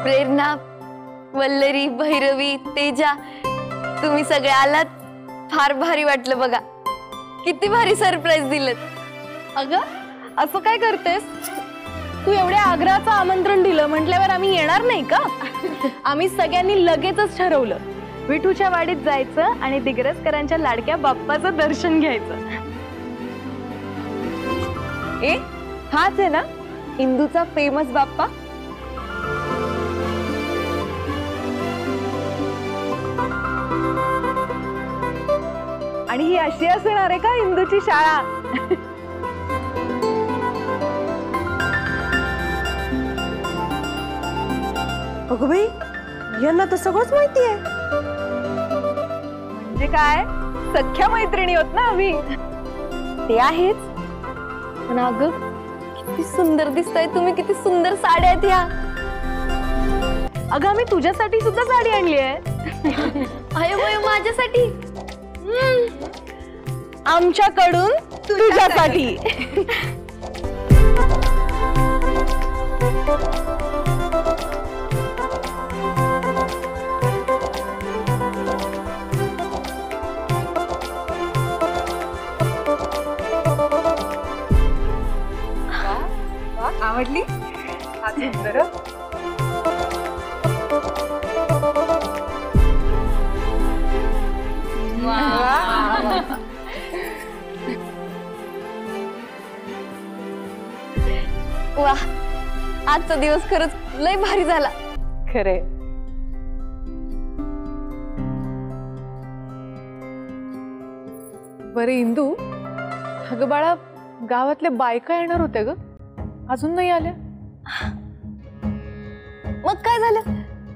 प्रेरणा, वल्लरी, भैरवी, तेजा, तुम्ही सगळे आलात. फार भारी वाटलं बघा. किती भारी सरप्राईज दिलं. अगं असं काय करतेस? तू एवढ्या आग्रहाचं आमंत्रण दिलं म्हटल्यावर आम्ही येणार नाही का? आम्ही सगळ्यांनी लगेचच ठरवलं, विठूच्या वाडीत जायचं आणि दिग्रसकरांच्या लाडक्या बाप्पाचं दर्शन घ्यायचं. हाच आहे ना इंदूचा फेमस बाप्पा? आणि ही अशी असणार आहे का इंदूची शाळा? अगं बाई, यांना तर सगळंच माहिती आहे. म्हणजे काय, सख्या मैत्रिणी होत ना आम्ही. ते आहेच, पण अगं किती सुंदर दिसताय तुम्ही. किती सुंदर साड्या आहेत ह्या. अगं आम्ही तुझ्यासाठी सुद्धा साडी आणली आहे. अयो वय माझ्यासाठी. आमच्याकडून तुझ्यासाठी. आवडली? सुंदर. वाह, आजचा दिवस खरंच लय भारी झाला. खरे. बरे इंदू, अगं बाळा, गावातल्या बायका येणार होत्या ग, अजून नाही आल्या. मग काय झालं,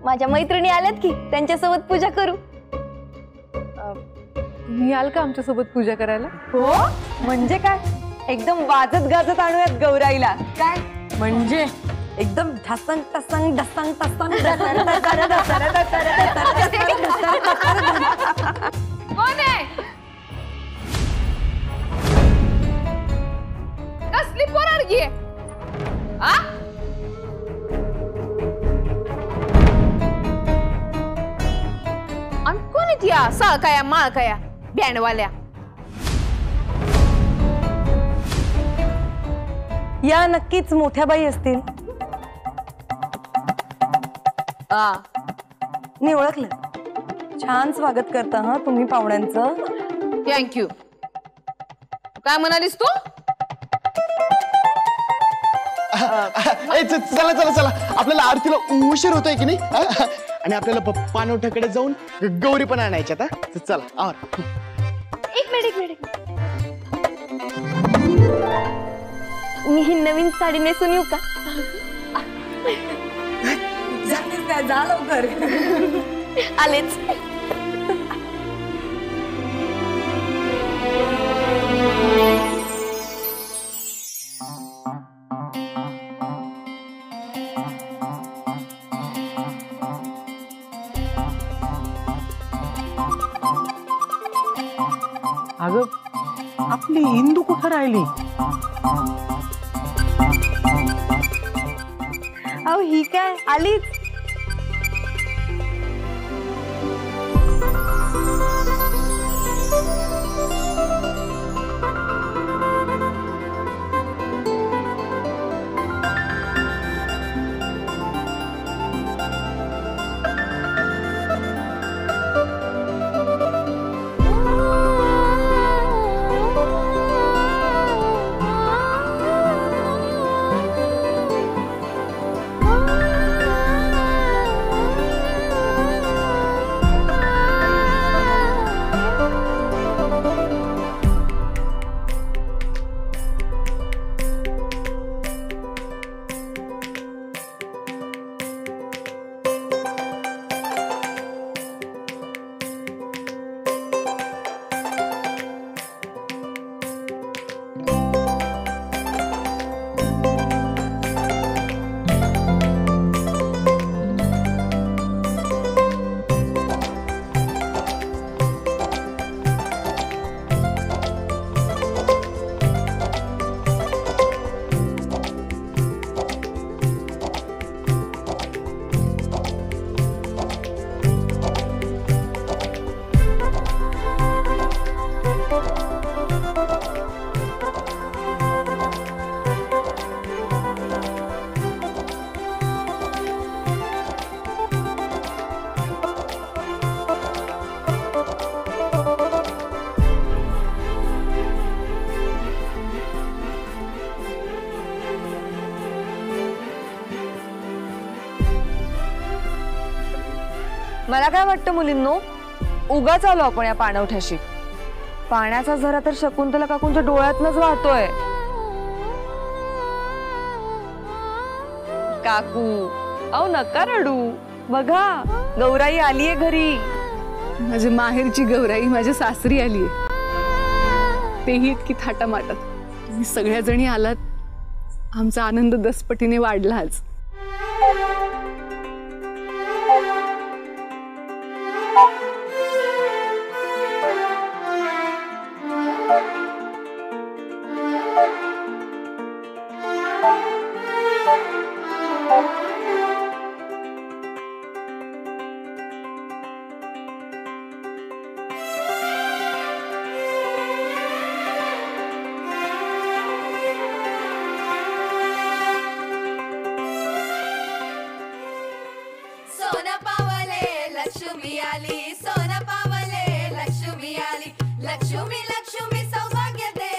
माझ्या मैत्रिणी आल्यात की, त्यांच्यासोबत पूजा करू. तुम्ही याल का आमच्यासोबत पूजा करायला? हो, म्हणजे काय, एकदम वाजत गाजत आणूयात गौराईला. काय म्हणजे एकदम ढसंग टसंग ढसंग टसंग. कोण आहे? कसली पोरगी आहे? आणि कोण आहेत या साळकाया माळकाया बँडवाल्या? या नक्कीच मोठ्या बाई असतील. मी ओळखलं. छान स्वागत करता हा तुम्ही पाहुण्यांचं. थँक्यू. काय म्हणालीस तू? चला चला चला, आपल्याला आरतीला उशीर होतोय की नाही, आणि आपल्याला पाणवठ्याकडे जाऊन गौरी पण आणायच्यात. चला आवर. एक मिनिट. मी ही नवीन साडी नेसून येऊ का? जा लवकर. आलेच. अगं आपली इंदू कुठं राहिली? अहो ही काय आलीच. मला काय वाटतं मुलींनो, उगाच आलो आपण या पाणवठ्याशी. पाण्याचा झरा तर शकुंतला काकूंच्या डोळ्यातनच वाहतोय. काकू अहो नका रडू, बघा गौराई आलीये घरी. माझी माहेरची गौराई माझ्या सासरी आलीये, तेही इतकी थाटामाटात. तुम्ही सगळ्या जणी आलात, आमचा आनंद दसपटीने वाढला आज. लक्ष्मी आली, सोन पावले लक्ष्मी आली. लक्ष्मी लक्ष्मी सौभाग्य दे,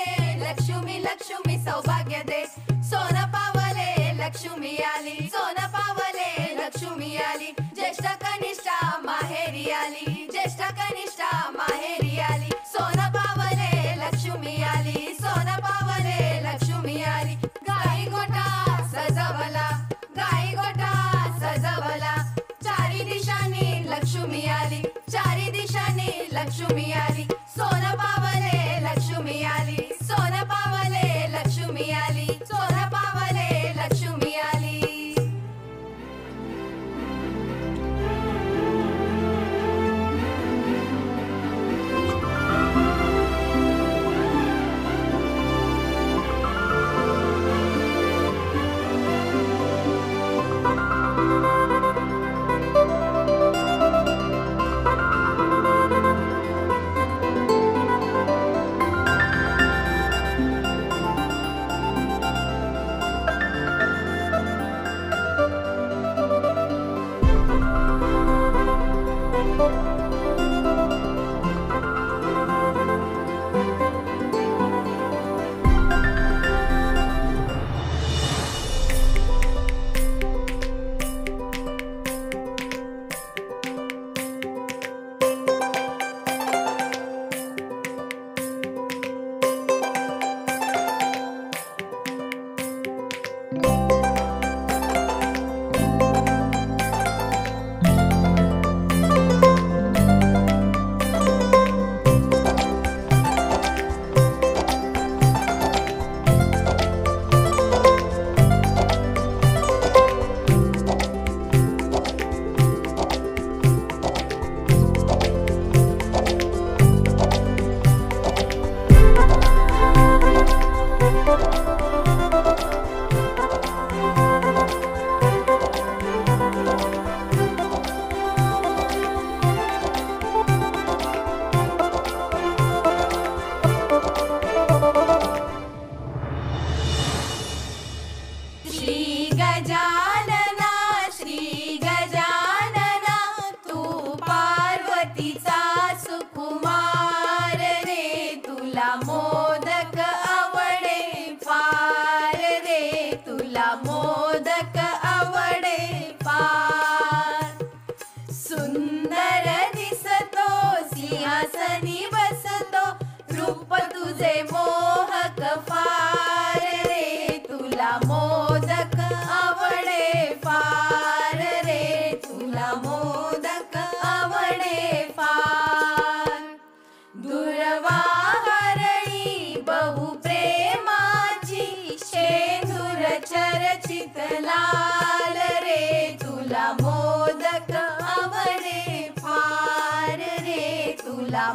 लक्ष्मी लक्ष्मी सौभाग्य दे. सोन पावले लक्ष्मी आली, सोन पावले लक्ष्मी आली. ज्येष्ठ कनिष्ठा माहेरी आली, ज्येष्ठ कनिष्ठा माहेरी आली. सोन पावले लक्ष्मी आली, सोन पावले लक्ष्मी आली. गाई गोठा सजवला, गाई गोठा सजवला. चारी दिशांनी लक्ष्मी आली, चारी दिशांनी लक्ष्मी आली. सोन पावले लक्ष्मी आली, सोन पावले लक्ष्मी आली. सोन पावले लक्ष्मी आली.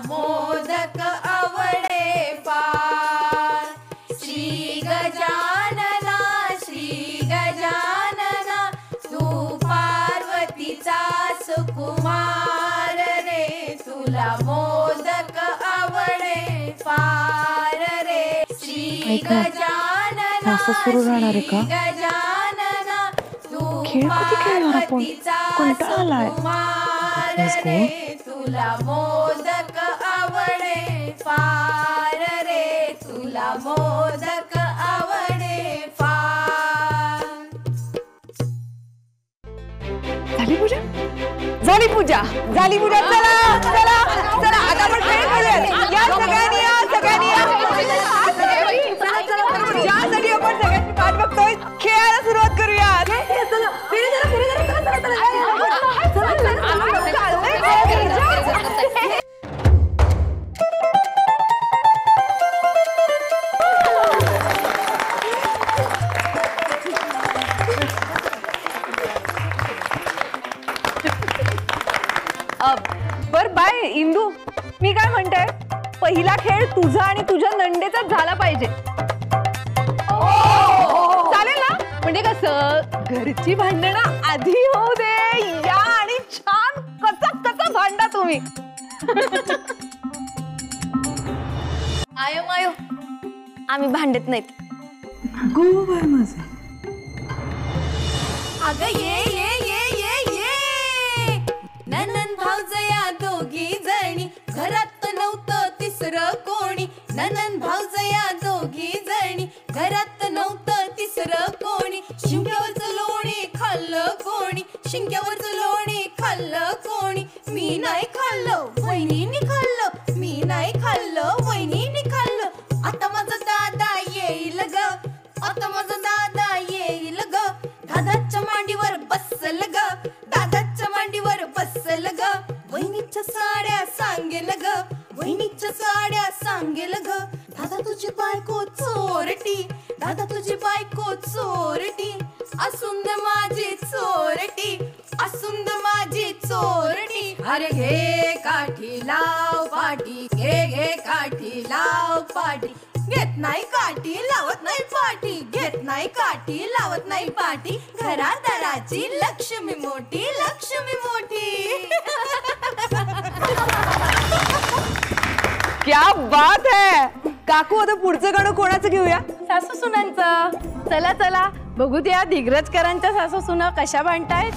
मोदक आवडे फार. श्री गजानना, श्री गजानना, तू पार्वतीचा सुकुमार रे. तुला मोदक आवडे फार रे. श्री गजानना, श्री गजानना, तू पार्वतीचा सुकुमार रे. तुला मोदक आवडे फार रे. तुला मोदक आवडे फार. झाली पूजा? झाली पूजा चला चला चला आता आपण खेळ खेळूयात या सगळ्यांनी ज्यासाठी आपण सगळ्यांची वाट बघतोय खेळायला सुरुवात करूयात बर बाय इंदू, मी काय म्हणते, पहिला खेळ तुझा आणि तुझ्या नंदेचाच झाला पाहिजे. चालेल ना? म्हणजे कसं घरची भांडणं आधी होऊ दे या आणि छान कसं भांडा तुम्ही. आयो मायो आम्ही भांडत नाहीत. अगं ये ननन भाऊजया दोघी जणी घरात नव्हतं तिसरं कोणी. ननन भाऊजया दोघी जणी घरात नव्हतं तिसरं कोणी. शिंक्यावरचं लोणी खाल्लं कोणी. शिंक्यावरचं लोणी खाल्लं कोणी. मी नाही खाल्लं वहिनीने खाल्लं. मी नाही खाल्लं वहिनीने खाल्लं. आता माझा दादा येईल ग. आता माझा दादा येईल ग. दादाच्या मांडीवर बसल ग. दादाच्या मांडीवर बसल ग. वहिनीच्या साड्या सांगेल ग. वहिनीच्या साड्या सांगेल ग. दादा तुझी बायको चोरटी. दादा तुझी बायको चोरटी. असून माझी चोरटी. असून माझी चोरटी. अरे घे काठी लाव पाठी. घे काठी लाव पाठी. घेत नाही काठी लावत नाही पाठी. घेत नाही काठी लावत नाही पाठी. घरादाराची लक्ष्मी मोठी. लक्ष्मी मोठी. क्या बात है. काकू आता पुढचं गाणं कोणाचं घेऊया? सासू सुनांचं. चला चला बघू द्या दिग्रजकरांच्या सासू सुना कशा भांडतायत.